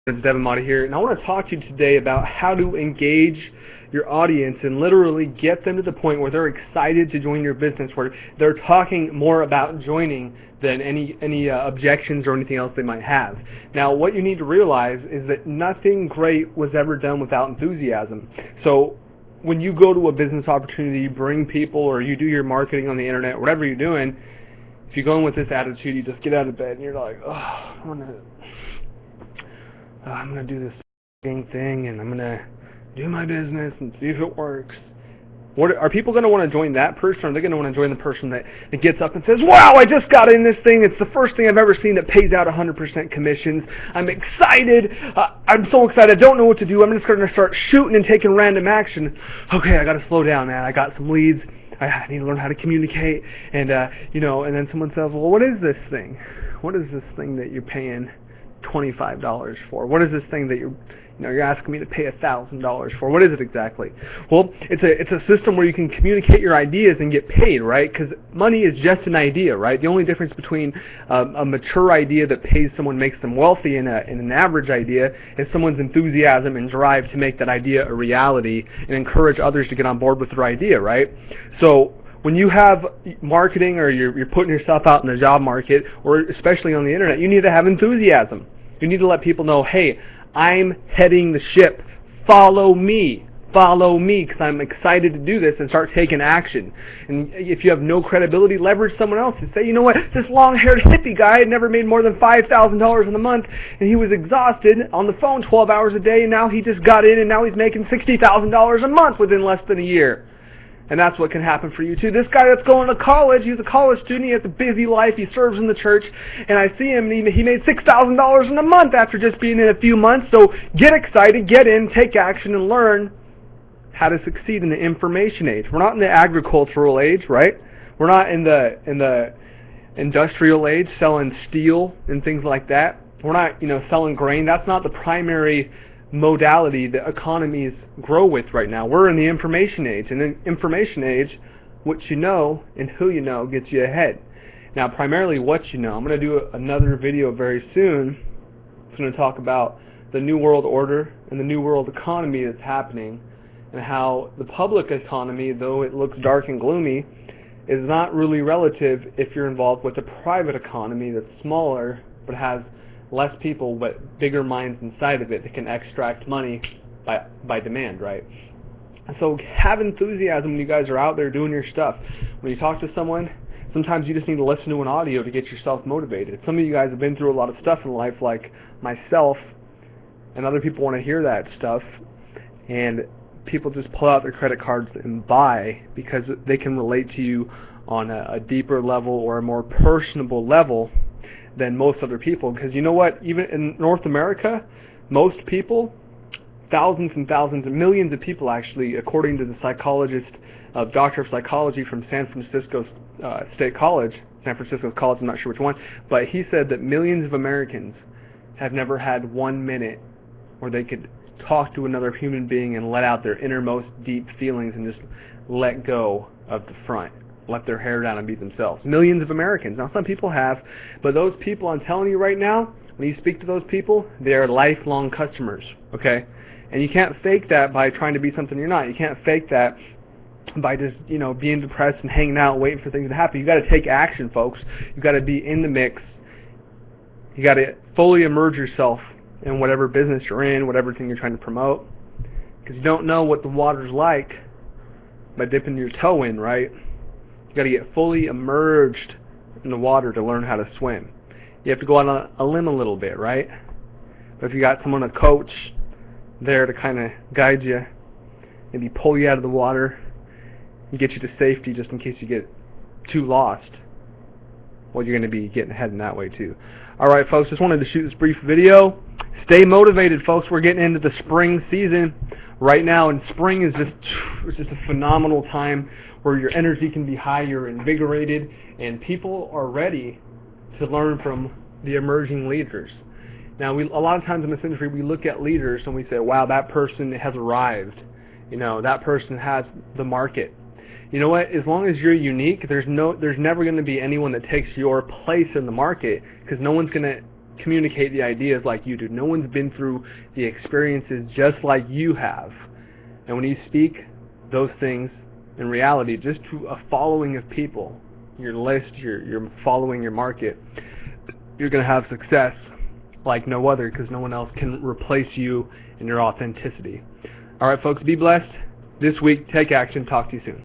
It's Devin Motta here, and I want to talk to you today about how to engage your audience and literally get them to the point where they're excited to join your business, where they're talking more about joining than any objections or anything else they might have. Now, what you need to realize is that nothing great was ever done without enthusiasm. So when you go to a business opportunity, you bring people, or you do your marketing on the internet, whatever you're doing, if you go in with this attitude, you just get out of bed and you're like, oh, I'm gonna do this thing, and I'm gonna do my business and see if it works. What are people gonna want to join that person, or are they gonna want to join the person that gets up and says, "Wow, I just got in this thing. It's the first thing I've ever seen that pays out 100% commissions. I'm excited. I'm so excited. I don't know what to do. I'm just gonna start shooting and taking random action. Okay, I gotta slow down, man. I got some leads. I need to learn how to communicate." And and then someone says, "Well, what is this thing? What is this thing that you're paying $25 for? What is this thing that you're asking me to pay $1,000 for? What is it exactly?" Well, it's a system where you can communicate your ideas and get paid, right? Because money is just an idea, right? The only difference between a mature idea that pays someone, makes them wealthy, and an average idea is someone's enthusiasm and drive to make that idea a reality and encourage others to get on board with their idea, right? So when you have marketing, or you're putting yourself out in the job market, or especially on the internet, you need to have enthusiasm. You need to let people know, hey, I'm heading the ship. Follow me. Follow me, because I'm excited to do this, and start taking action. And if you have no credibility, leverage someone else and say, you know what, this long-haired hippie guy had never made more than $5,000 in a month, and he was exhausted on the phone 12 hours a day, and now he just got in, and now he's making $60,000 a month within less than a year. And that's what can happen for you too. This guy that's going to college, he's a college student, he has a busy life, he serves in the church, and I see him, and he made $6,000 in a month after just being in a few months. So get excited, get in, take action, and learn how to succeed in the information age. We're not in the agricultural age, right? We're not in the industrial age selling steel and things like that. We're not selling grain. That's not the primary modality that economies grow with right now. We're in the information age, and in information age, what you know and who you know gets you ahead. Now, primarily what you know. I'm going to do another video very soon. It's going to talk about the New World Order and the New World economy that's happening, and how the public economy, though it looks dark and gloomy, is not really relative if you're involved with a private economy that's smaller but has less people but bigger minds inside of it that can extract money by demand, right? So have enthusiasm when you guys are out there doing your stuff. When you talk to someone, sometimes you just need to listen to an audio to get yourself motivated. Some of you guys have been through a lot of stuff in life, like myself, and other people want to hear that stuff, and people just pull out their credit cards and buy because they can relate to you on a deeper level or a more personable level than most other people. Because you know what, even in North America, most people, thousands and thousands and millions of people actually, according to the psychologist, doctor of psychology from San Francisco State College, San Francisco College, I'm not sure which one, but he said that millions of Americans have never had 1 minute where they could talk to another human being and let out their innermost deep feelings and just let go of the front. Let their hair down and be themselves. Millions of Americans. Now, some people have, but those people, I'm telling you right now, when you speak to those people, they are lifelong customers, okay? And you can't fake that by trying to be something you're not. You can't fake that by just, being depressed and hanging out, waiting for things to happen. You got to take action, folks. You got to be in the mix. You got to fully immerse yourself in whatever business you're in, whatever thing you're trying to promote, because you don't know what the water's like by dipping your toe in, right? You got to get fully immersed in the water to learn how to swim. You have to go out on a limb a little bit, right? But if you got someone, a coach, there to kind of guide you, maybe pull you out of the water and get you to safety just in case you get too lost, well, you're going to be getting ahead in that way too. Alright, folks, just wanted to shoot this brief video. Stay motivated, folks. We're getting into the spring season right now, and spring is just a phenomenal time where your energy can be high, you're invigorated, and people are ready to learn from the emerging leaders. Now, a lot of times in this industry, we look at leaders and we say, wow, that person has arrived. That person has the market. You know what? As long as you're unique, there's never going to be anyone that takes your place in the market, because no one's going to communicate the ideas like you do. No one's been through the experiences just like you have. And when you speak those things in reality just to a following of people, your list, your following, your market, you're going to have success like no other, because no one else can replace you and your authenticity. All right, folks, be blessed. This week, take action. Talk to you soon.